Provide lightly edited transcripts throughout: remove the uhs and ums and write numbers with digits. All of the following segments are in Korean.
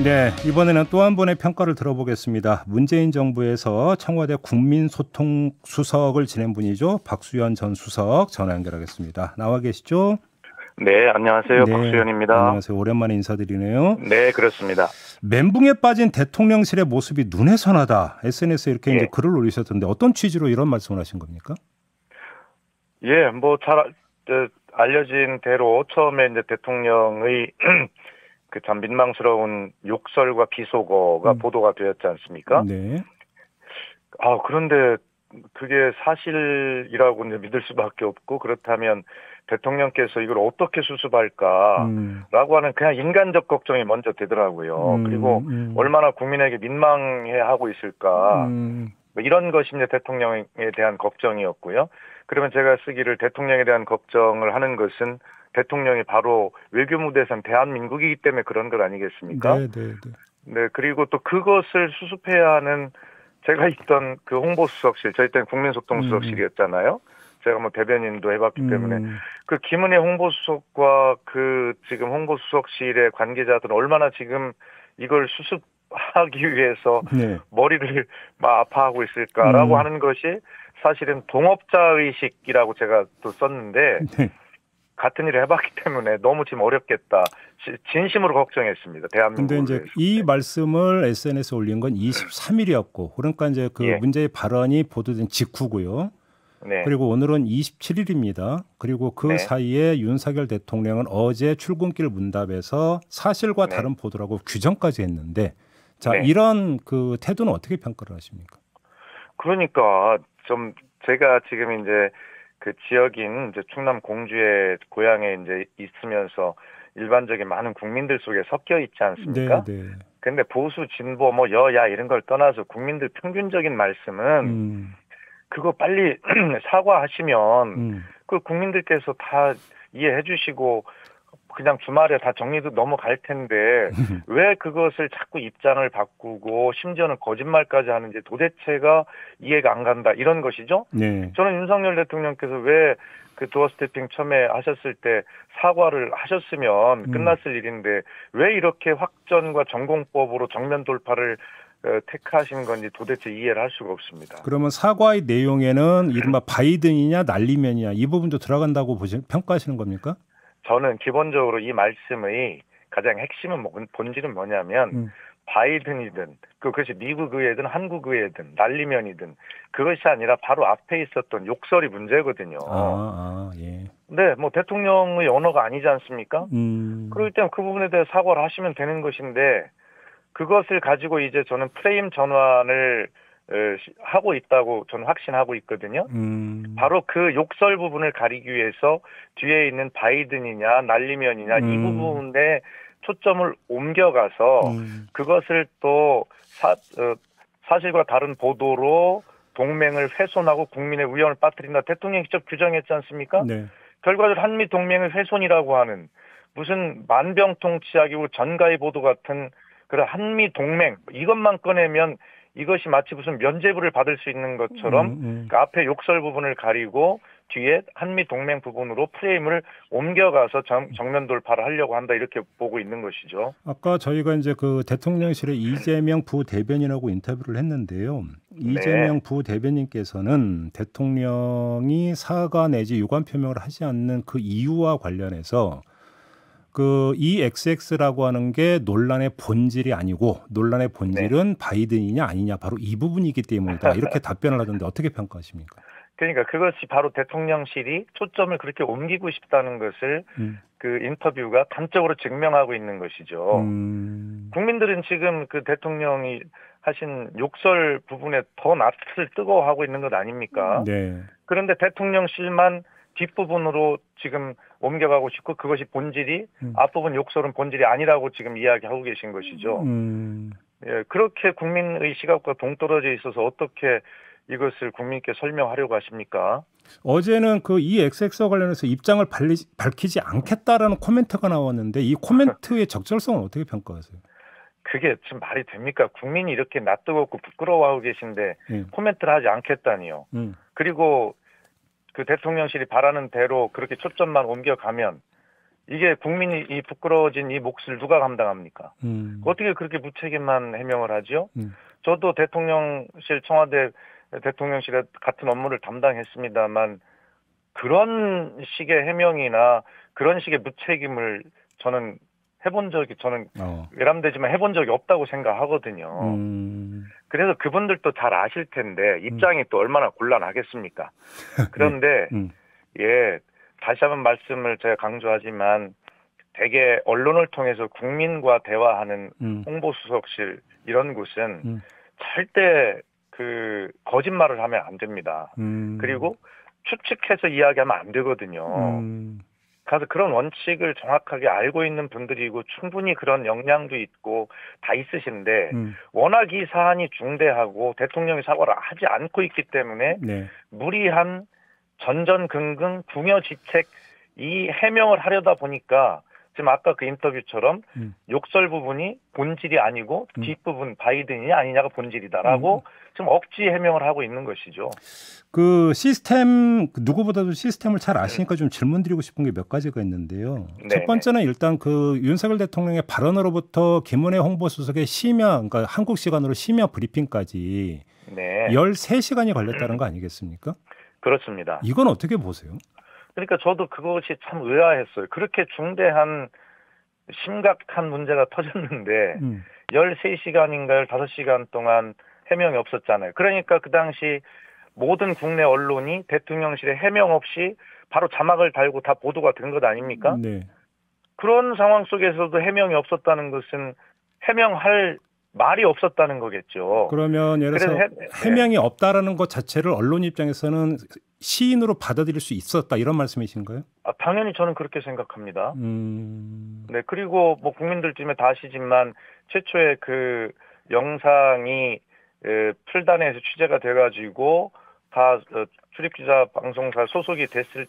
네, 이번에는 또 한 번의 평가를 들어보겠습니다. 문재인 정부에서 청와대 국민소통수석을 지낸 분이죠. 박수현 전 수석 전화 연결하겠습니다. 나와 계시죠? 네, 안녕하세요. 네, 박수현입니다. 안녕하세요. 오랜만에 인사드리네요. 네, 그렇습니다. 멘붕에 빠진 대통령실의 모습이 눈에 선하다. SNS에 이렇게 이제 글을 올리셨던데 어떤 취지로 이런 말씀을 하신 겁니까? 예, 뭐 잘 알려진 대로 처음에 이제 대통령의 그 참 민망스러운 욕설과 비속어가 보도가 되었지 않습니까? 네. 그런데 그게 사실이라고 이제 믿을 수밖에 없고, 그렇다면 대통령께서 이걸 어떻게 수습할까라고 하는 그냥 인간적 걱정이 먼저 되더라고요. 그리고 얼마나 국민에게 민망해하고 있을까, 뭐 이런 것이 이제 대통령에 대한 걱정이었고요. 그러면 제가 쓰기를 대통령에 대한 걱정을 하는 것은 대통령이 바로 외교 무대에선 대한민국이기 때문에 그런 것 아니겠습니까? 네, 그리고 또 그것을 수습해야 하는 제가 있던 그 홍보수석실, 저희 때는 국민소통수석실이었잖아요. 제가 뭐 대변인도 해봤기 때문에 그 김은혜 홍보수석과 그 지금 홍보수석실의 관계자들은 얼마나 지금 이걸 수습하기 위해서 머리를 막 아파하고 있을까라고 하는 것이 사실은 동업자의식이라고 제가 또 썼는데 같은 일을 해봤기 때문에 너무 지금 어렵겠다. 진심으로 걱정했습니다. 대한민국을. 근데 이제 이 말씀을 SNS에 올린 건 23일이었고, 그러니까 이제 그 문제의 발언이 보도된 직후고요. 네. 그리고 오늘은 27일입니다. 그리고 그 사이에 윤석열 대통령은 어제 출근길 문답에서 사실과 다른 보도라고 규정까지 했는데, 자, 이런 그 태도는 어떻게 평가를 하십니까? 그러니까 좀 제가 지금 이제 그 지역인 이제 충남 공주의 고향에 이제 있으면서 일반적인 많은 국민들 속에 섞여 있지 않습니까? 근데 보수, 진보, 뭐 여야 이런 걸 떠나서 국민들 평균적인 말씀은 그거 빨리 사과하시면 그 국민들께서 다 이해해 주시고 그냥 주말에 다 정리도 넘어갈 텐데 왜 그것을 자꾸 입장을 바꾸고 심지어는 거짓말까지 하는지 도대체가 이해가 안 간다, 이런 것이죠. 저는 윤석열 대통령께서 왜 그 도어 스태핑 처음에 하셨을 때 사과를 하셨으면 끝났을 일인데 왜 이렇게 확전과 전공법으로 정면 돌파를 택하신 건지 도대체 이해를 할 수가 없습니다. 그러면 사과의 내용에는 이른바 바이든이냐 날리면이냐 이 부분도 들어간다고 평가하시는 겁니까? 저는 기본적으로 이 말씀의 가장 핵심은 본질은 뭐냐면 바이든이든 그것이 미국 의회든 한국 의회든 날리면이든 그것이 아니라 바로 앞에 있었던 욕설이 문제거든요. 네, 뭐 대통령의 언어가 아니지 않습니까? 그럴 때는 그 부분에 대해 사과를 하시면 되는 것인데 그것을 가지고 이제 저는 프레임 전환을 하고 있다고 저는 확신하고 있거든요. 바로 그 욕설 부분을 가리기 위해서 뒤에 있는 바이든이냐 날리면이냐 이 부분에 초점을 옮겨가서 그것을 또 사실과 다른 보도로 동맹을 훼손하고 국민의 위험을 빠뜨린다. 대통령이 직접 규정했지 않습니까? 결과적으로 한미 동맹의 훼손이라고 하는 무슨 만병통치약이고 전가의 보도 같은 그런 한미 동맹 이것만 꺼내면 이것이 마치 무슨 면죄부를 받을 수 있는 것처럼 그 앞에 욕설 부분을 가리고 뒤에 한미 동맹 부분으로 프레임을 옮겨가서 정면 돌파를 하려고 한다, 이렇게 보고 있는 것이죠. 아까 저희가 이제 그 대통령실의 이재명 부대변인하고 인터뷰를 했는데요. 이재명 부대변인께서는 대통령이 사과 내지 유감 표명을 하지 않는 그 이유와 관련해서 그 이 XX라고 하는 게 논란의 본질이 아니고 논란의 본질은 바이든이냐 아니냐 바로 이 부분이기 때문이다, 이렇게 답변을 하던데 어떻게 평가하십니까? 그러니까 그것이 바로 대통령실이 초점을 그렇게 옮기고 싶다는 것을 그 인터뷰가 단적으로 증명하고 있는 것이죠. 국민들은 지금 그 대통령이 하신 욕설 부분에 더 낯을 뜨거워하고 있는 것 아닙니까? 그런데 대통령실만 뒷부분으로 지금 옮겨가고 싶고 그것이 본질이 앞부분 욕설은 본질이 아니라고 지금 이야기하고 계신 것이죠. 예, 그렇게 국민의 시각과 동떨어져 있어서 어떻게 이것을 국민께 설명하려고 하십니까? 어제는 그 이 XX와 관련해서 입장을 밝히지 않겠다라는 코멘트가 나왔는데 이 코멘트의 적절성은 어떻게 평가하세요? 그게 지금 말이 됩니까? 국민이 이렇게 낯뜨겁고 부끄러워하고 계신데 코멘트를 하지 않겠다니요. 그리고 그 대통령실이 바라는 대로 그렇게 초점만 옮겨가면 이게 국민이 이 부끄러워진 이 몫을 누가 감당합니까? 어떻게 그렇게 무책임한 해명을 하죠? 저도 대통령실 청와대 대통령실에 같은 업무를 담당했습니다만 그런 식의 해명이나 그런 식의 무책임을 저는 외람되지만 해본 적이 없다고 생각하거든요. 그래서 그분들도 잘 아실 텐데 입장이 또 얼마나 곤란하겠습니까? 그런데 예, 다시 한번 말씀을 제가 강조하지만 대개 언론을 통해서 국민과 대화하는 홍보수석실 이런 곳은 절대 그 거짓말을 하면 안 됩니다. 그리고 추측해서 이야기하면 안 되거든요. 그래서 그런 원칙을 정확하게 알고 있는 분들이고 충분히 그런 역량도 있고 다 있으신데 워낙 이 사안이 중대하고 대통령이 사과를 하지 않고 있기 때문에 무리한 전전긍긍 궁여지책 이 해명을 하려다 보니까 지금 아까 그 인터뷰처럼 욕설 부분이 본질이 아니고 뒷부분 바이든이 아니냐가 본질이다라고 지금 억지 해명을 하고 있는 것이죠. 그 시스템 누구보다도 시스템을 잘 아시니까 좀 질문드리고 싶은 게 몇 가지가 있는데요. 첫 번째는 일단 그 윤석열 대통령의 발언으로부터 김은혜 홍보수석의 심야, 그러니까 한국 시간으로 심야 브리핑까지 13시간이 걸렸다는 거 아니겠습니까? 그렇습니다. 이건 어떻게 보세요? 그러니까 저도 그것이 참 의아했어요. 그렇게 중대한 심각한 문제가 터졌는데 13시간인가 15시간 동안 해명이 없었잖아요. 그러니까 그 당시 모든 국내 언론이 대통령실에 해명 없이 바로 자막을 달고 다 보도가 된 것 아닙니까? 그런 상황 속에서도 해명이 없었다는 것은 해명할 말이 없었다는 거겠죠. 그러면 예를 들어서 해명이 없다라는 것 자체를 언론 입장에서는 시인으로 받아들일 수 있었다 이런 말씀이신가요? 당연히 저는 그렇게 생각합니다. 네, 그리고 뭐 국민들쯤에 다 아시지만 최초에 그 영상이 풀단에서 취재가 돼가지고 다 출입기자 방송사 소속이 됐을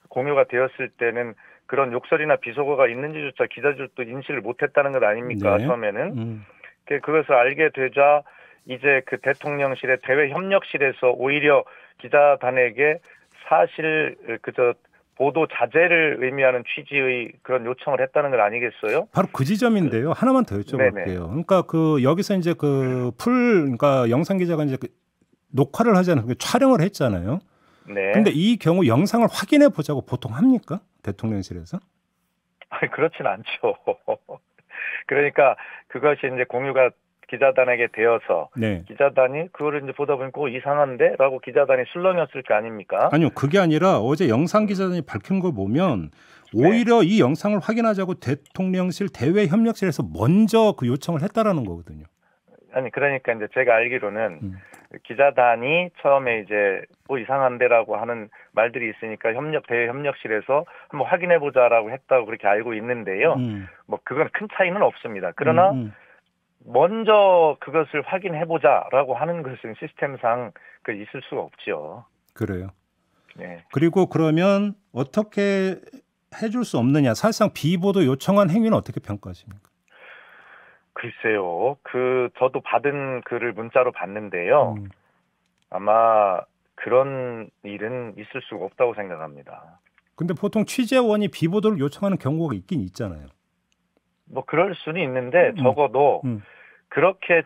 공유가 되었을 때는 그런 욕설이나 비속어가 있는지조차 기자들도 인식을 못했다는 것 아닙니까? 처음에는 그것을 알게 되자 이제 그 대통령실의 대외협력실에서 오히려 기자단에게 사실 보도 자제를 의미하는 취지의 그런 요청을 했다는 건 아니겠어요? 바로 그 지점인데요. 하나만 더 여쭤볼게요. 그러니까 그 여기서 이제 그러니까 영상 기자가 이제 녹화를 하잖아요. 촬영을 했잖아요. 근데 이 경우 영상을 확인해 보자고 보통 합니까? 대통령실에서? 아니, 그렇진 않죠. 그러니까 그것이 이제 공유가 기자단에게 되어서 기자단이 그거를 이제 보다 보니까 이상한데라고 기자단이 술렁였을 거 아닙니까? 아니요, 그게 아니라 어제 영상 기자단이 밝힌 걸 보면 오히려 이 영상을 확인하자고 대통령실 대외협력실에서 먼저 그 요청을 했다라는 거거든요. 아니 그러니까 이제 제가 알기로는 기자단이 처음에 이제 이상한데라고 하는 말들이 있으니까 대외협력실에서 한번 확인해 보자라고 했다고 그렇게 알고 있는데요. 뭐 그건 큰 차이는 없습니다. 그러나 먼저 그것을 확인해 보자라고 하는 것은 시스템상 있을 수가 없죠. 그래요. 그리고 그러면 어떻게 해줄 수 없느냐? 사실상 비보도 요청한 행위는 어떻게 평가하십니까? 글쎄요. 저도 받은 글을 문자로 봤는데요. 아마 그런 일은 있을 수가 없다고 생각합니다. 근데 보통 취재원이 비보도를 요청하는 경우가 있긴 있잖아요. 뭐 그럴 수는 있는데 적어도 그렇게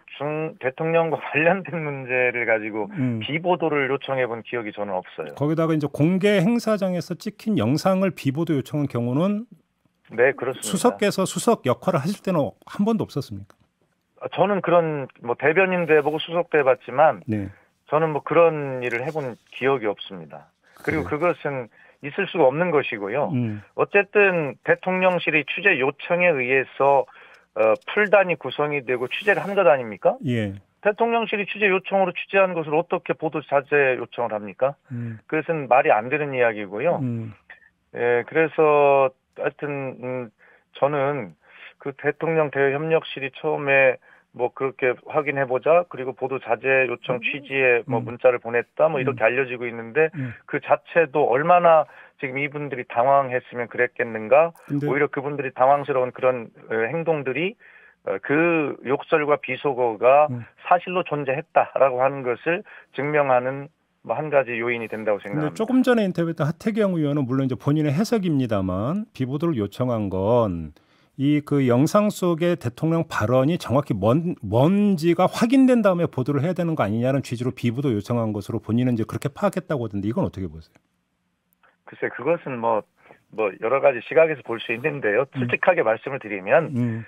대통령과 관련된 문제를 가지고 비보도를 요청해 본 기억이 저는 없어요. 거기다가 이제 공개 행사장에서 찍힌 영상을 비보도 요청한 경우는 네, 그렇습니다. 수석께서 수석 역할을 하실 때는 한 번도 없었습니까? 저는 그런 뭐 대변인도 해보고 수석도 해봤지만 저는 뭐 그런 일을 해본 기억이 없습니다. 그리고 그것은 있을 수가 없는 것이고요. 어쨌든 대통령실의 취재 요청에 의해서 풀단이 구성이 되고 취재를 한 것 아닙니까? 대통령실이 취재 요청으로 취재한 것을 어떻게 보도 자제 요청을 합니까? 그것은 말이 안 되는 이야기고요. 그래서 하여튼 저는 그 대통령 대외협력실이 처음에 뭐 그렇게 확인해 보자 그리고 보도 자제 요청 취지에 뭐 문자를 보냈다 뭐 이렇게 알려지고 있는데 그 자체도 얼마나 지금 이분들이 당황했으면 그랬겠는가. 오히려 그분들이 당황스러운 그런 행동들이 그 욕설과 비속어가 사실로 존재했다라고 하는 것을 증명하는 뭐 한 가지 요인이 된다고 근데 생각합니다. 조금 전에 인터뷰했던 하태경 의원은 물론 이제 본인의 해석입니다만 비보도를 요청한 건 이 그 영상 속의 대통령 발언이 정확히 뭔지가 확인된 다음에 보도를 해야 되는 거 아니냐는 취지로 비보도 요청한 것으로 본인은 이제 그렇게 파악했다고 하던데 이건 어떻게 보세요? 글쎄 그것은 뭐 여러 가지 시각에서 볼 수 있는데요. 솔직하게 말씀을 드리면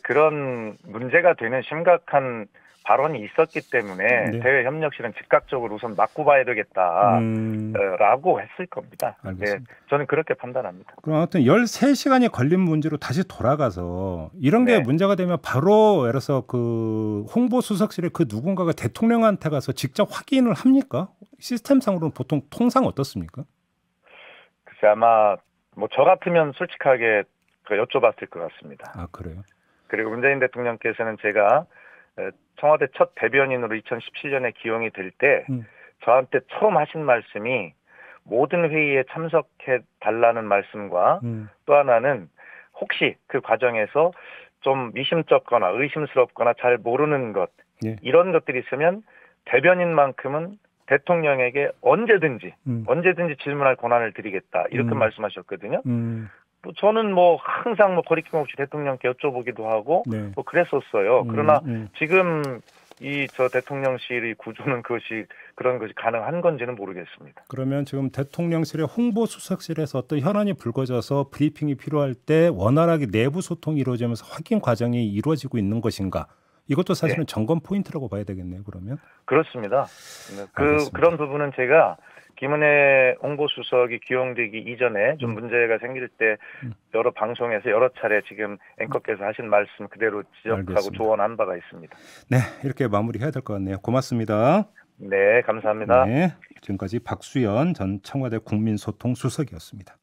그런 문제가 되는 심각한 발언이 있었기 때문에 네. 대외협력실은 즉각적으로 우선 맞고 봐야 되겠다라고 했을 겁니다. 알겠습니다. 네, 저는 그렇게 판단합니다. 그럼 아무튼 13시간이 걸린 문제로 다시 돌아가서 이런 게 네. 문제가 되면 바로 예를 들어서 그 홍보수석실에 그 누군가가 대통령한테 가서 직접 확인을 합니까? 시스템상으로는 보통 통상 어떻습니까? 글쎄 아마 뭐 저 같으면 솔직하게 여쭤봤을 것 같습니다. 아, 그래요? 그리고 문재인 대통령께서는 제가 청와대 첫 대변인으로 2017년에 기용이 될 때 저한테 처음 하신 말씀이 모든 회의에 참석해 달라는 말씀과 또 하나는 혹시 그 과정에서 좀 미심쩍거나 의심스럽거나 잘 모르는 것 예. 이런 것들이 있으면 대변인만큼은 대통령에게 언제든지 질문할 권한을 드리겠다 이렇게 말씀하셨거든요. 뭐 저는 뭐 항상 뭐 거리낌 없이 대통령께 여쭤보기도 하고 네. 뭐 그랬었어요. 그러나 지금 이 저 대통령실의 구조는 그런 것이 가능한 건지는 모르겠습니다. 그러면 지금 대통령실의 홍보수석실에서 어떤 현안이 불거져서 브리핑이 필요할 때 원활하게 내부 소통이 이루어지면서 확인 과정이 이루어지고 있는 것인가? 이것도 사실은 점검 포인트라고 봐야 되겠네요. 그러면 그렇습니다. 그런 부분은 제가 김은혜 홍보수석이 기용되기 이전에 좀 문제가 생길 때 여러 방송에서 여러 차례 지금 앵커께서 하신 말씀 그대로 지적하고 알겠습니다. 조언한 바가 있습니다. 네, 이렇게 마무리해야 될 것 같네요. 고맙습니다. 네, 감사합니다. 네, 지금까지 박수연 전 청와대 국민소통수석이었습니다.